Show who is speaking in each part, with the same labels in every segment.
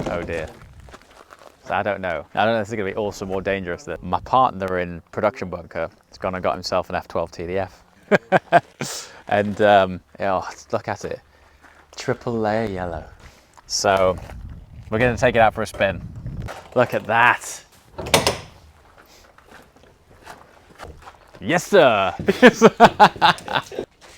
Speaker 1: Oh dear. So I don't know. I don't know if it's going to be awesome or dangerous. That my partner in production bunker has gone and got himself an F12 TDF. And oh, look at it. Triple layer yellow. So we're going to take it out for a spin. Look at that. Yes, sir.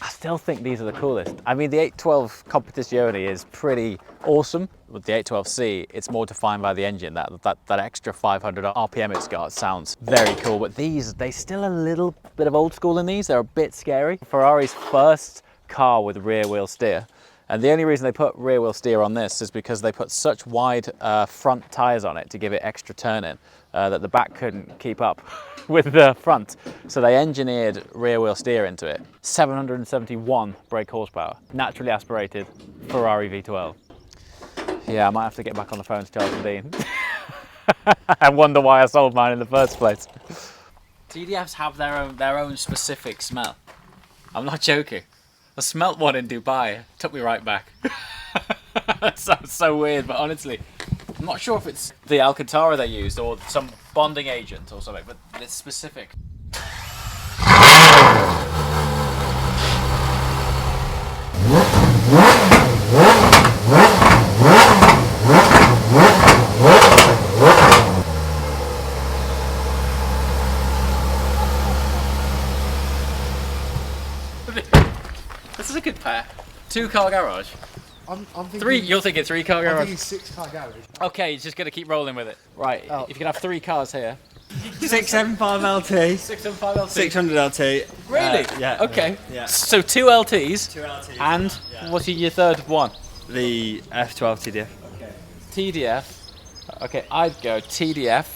Speaker 1: I still think these are the coolest. I mean, the 812 Competizione is pretty awesome. With the 812C, it's more defined by the engine. That extra 500 RPM it's got sounds very cool. But these, they still a little bit of old school in these. They're a bit scary. Ferrari's first car with rear wheel steer. And the only reason they put rear wheel steer on this is because they put such wide front tires on it to give it extra turning that the back couldn't keep up with the front. So they engineered rear wheel steer into it. 771 brake horsepower, naturally aspirated Ferrari V12. Yeah, I might have to get back on the phone to Charles and Dean. I wonder why I sold mine in the first place. TDFs have their own specific smell. I'm not joking. I smelt one in Dubai, took me right back. That sounds so weird, but honestly, I'm not sure if it's the Alcantara they used or some bonding agent or something, but it's specific. This is a good pair. 2-car garage.
Speaker 2: I'm thinking,
Speaker 1: three. You're thinking 3-car garage.
Speaker 2: I'm thinking 6-car garage.
Speaker 1: Okay, you're just gonna keep rolling with it. Right.
Speaker 2: Oh.
Speaker 1: If you can have 3 cars here.
Speaker 3: 675 LT.
Speaker 1: 675 LT.
Speaker 3: 600 LT.
Speaker 1: Really?
Speaker 3: Yeah.
Speaker 1: Okay.
Speaker 3: Yeah.
Speaker 1: So 2 LTs.
Speaker 3: 2 LTs.
Speaker 1: And
Speaker 3: yeah.
Speaker 1: what's your third one?
Speaker 3: The F12 TDF.
Speaker 1: Okay. TDF. Okay, I'd go TDF.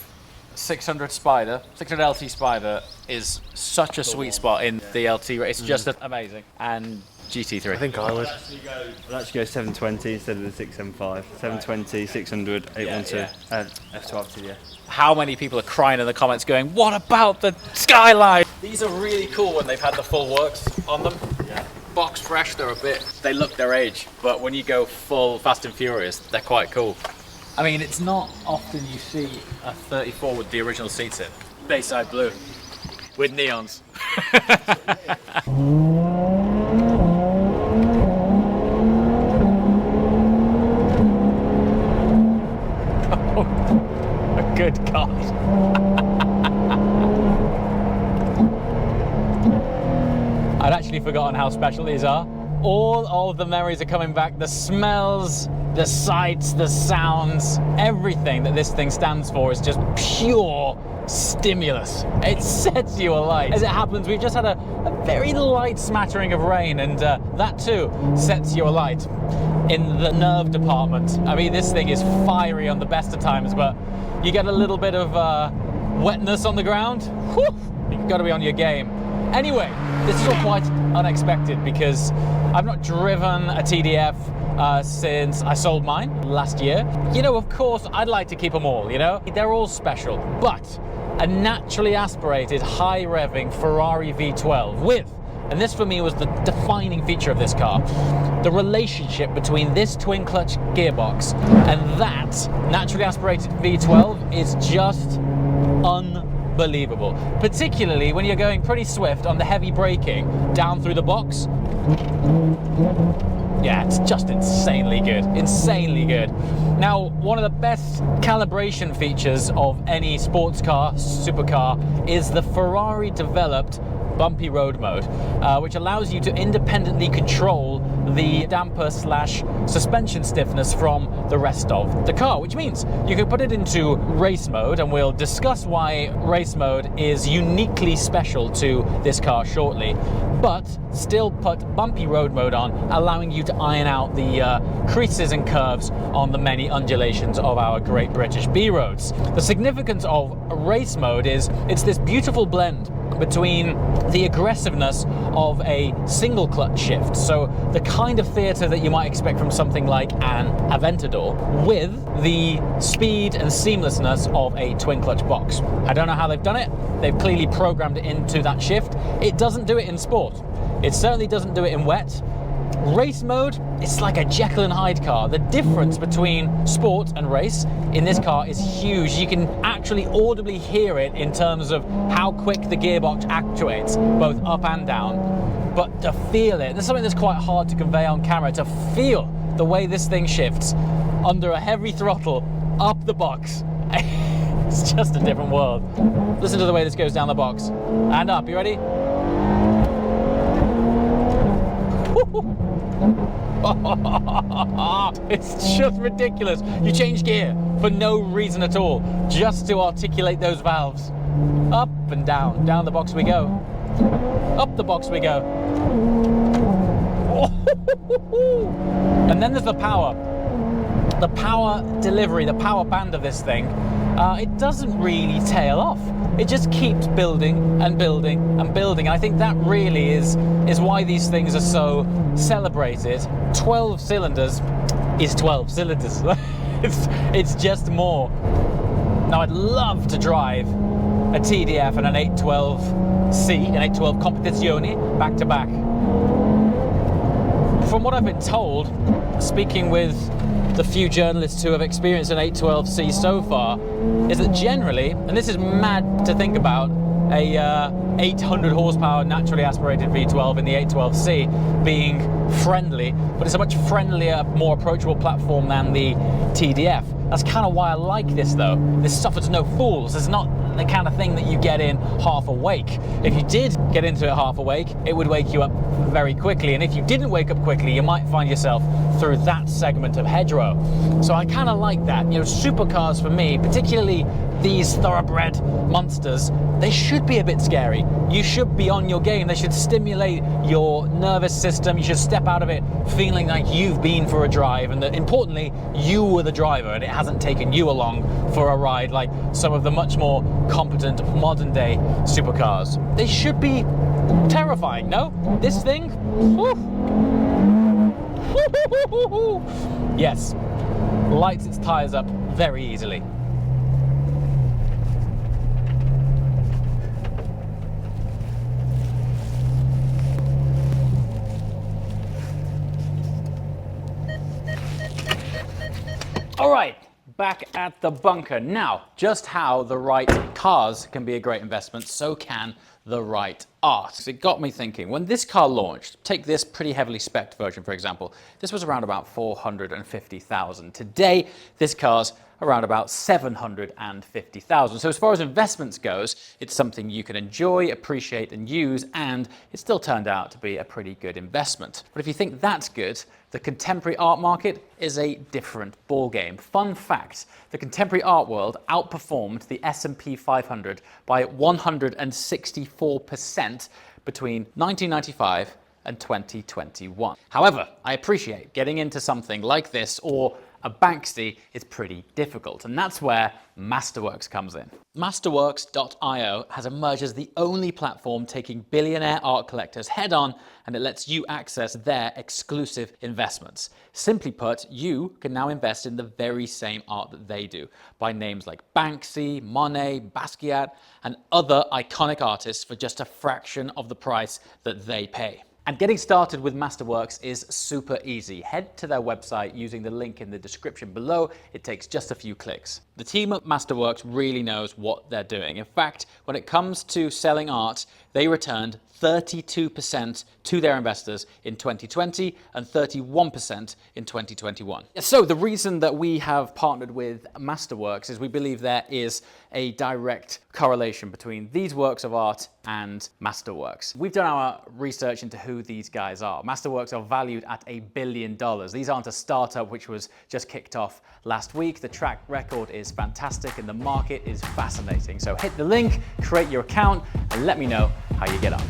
Speaker 1: 600 Spider. 600 LT Spider is such a sweet spot in the LT. It's just amazing. And GT3.
Speaker 2: I think I would.
Speaker 3: I'll actually go 720 instead of the 675. 720, 600, 812, and F12 TDF.
Speaker 1: How many people are crying in the comments going, what about the Skyline? These are really cool when they've had the full works on them.
Speaker 3: Yeah.
Speaker 1: Box fresh, they look their age, but when you go full Fast and Furious, they're quite cool. I mean, it's not often you see a 34 with the original seats in. Bayside blue, with neons. Oh, good God. I'd actually forgotten how special these are. All of the memories are coming back. The smells, the sights, the sounds, everything that this thing stands for is just pure stimulus. It sets you alight. As it happens, we've just had a very light smattering of rain, and that too sets you alight. In the nerve department, I mean, this thing is fiery on the best of times, but you get a little bit of wetness on the ground, whew, you've got to be on your game. Anyway, this is all quite unexpected because I've not driven a TDF since I sold mine last year. You know, of course, I'd like to keep them all, you know? They're all special, but a naturally aspirated, high-revving Ferrari V12 with, and this for me was the defining feature of this car, the relationship between this twin-clutch gearbox and that naturally aspirated V12 is just unbelievable, particularly when you're going pretty swift on the heavy braking down through the box. Yeah, it's just insanely good, insanely good. Now, one of the best calibration features of any sports car, supercar, is the Ferrari developed bumpy road mode, which allows you to independently control the damper slash suspension stiffness from the rest of the car, which means you can put it into race mode, and we'll discuss why race mode is uniquely special to this car shortly, but still put bumpy road mode on, allowing you to iron out the creases and curves on the many undulations of our great British B roads. The significance of race mode is it's this beautiful blend between the aggressiveness of a single clutch shift, so the kind of theatre that you might expect from something like an Aventador, with the speed and seamlessness of a twin clutch box. I don't know how they've done it. They've clearly programmed it into that shift. It doesn't do it in sport. It certainly doesn't do it in wet. Race mode, it's like a Jekyll and Hyde car. The difference between sport and race in this car is huge. You can actually audibly hear it in terms of how quick the gearbox actuates, both up and down. But to feel it, there's something that's quite hard to convey on camera, to feel the way this thing shifts under a heavy throttle up the box. It's just a different world. Listen to the way this goes down the box. And up, you ready? It's just ridiculous. You change gear for no reason at all, just to articulate those valves. Up and down, down the box we go. Up the box we go. And then there's the power. The power delivery, the power band of this thing, it doesn't really tail off. It just keeps building and building and building. And I think that really is why these things are so celebrated. 12 cylinders is 12 cylinders. It's just more. Now I'd love to drive a TDF and an 812C, an 812 Competizione back to back. From what I've been told, speaking with the few journalists who have experienced an 812C so far, is that generally, and this is mad to think about, a 800 horsepower naturally aspirated V12 in the 812C being friendly, but it's a much friendlier, more approachable platform than the TDF. That's kind of why I like this though. This suffers no fools. It's not the kind of thing that you get in half awake. If you did get into it half awake, it would wake you up very quickly. And if you didn't wake up quickly, you might find yourself through that segment of hedgerow. So I kind of like that. You know, supercars for me, particularly these thoroughbred monsters, they should be a bit scary. You should be on your game. They should stimulate your nervous system. You should step out of it feeling like you've been for a drive, and that importantly, you were the driver and it hasn't taken you along for a ride like some of the much more competent modern day supercars. They should be terrifying, no? This thing? Woo. Yes, lights its tires up very easily. All right, back at the bunker. Now, just how the right cars can be a great investment, so can the right art. It got me thinking, when this car launched, take this pretty heavily spec'd version, for example, this was around about 450,000. Today, this car's around about 750,000. So as far as investments goes, it's something you can enjoy, appreciate and use, and it still turned out to be a pretty good investment. But if you think that's good, the contemporary art market is a different ballgame. Fun fact, the contemporary art world outperformed the S&P 500 by 164% between 1995 and 2021. However, I appreciate getting into something like this or a Banksy is pretty difficult, and that's where Masterworks comes in. Masterworks.io has emerged as the only platform taking billionaire art collectors head on, and it lets you access their exclusive investments. Simply put, you can now invest in the very same art that they do by names like Banksy, Monet, Basquiat, and other iconic artists for just a fraction of the price that they pay. And getting started with Masterworks is super easy. Head to their website using the link in the description below. It takes just a few clicks. The team at Masterworks really knows what they're doing. In fact, when it comes to selling art, they returned 32% to their investors in 2020 and 31% in 2021. So the reason that we have partnered with Masterworks is we believe there is a direct correlation between these works of art and Masterworks. We've done our research into who these guys are. Masterworks are valued at $1 billion. These aren't a startup which was just kicked off last week. The track record is fantastic and the market is fascinating. So hit the link, create your account, and let me know how you get on.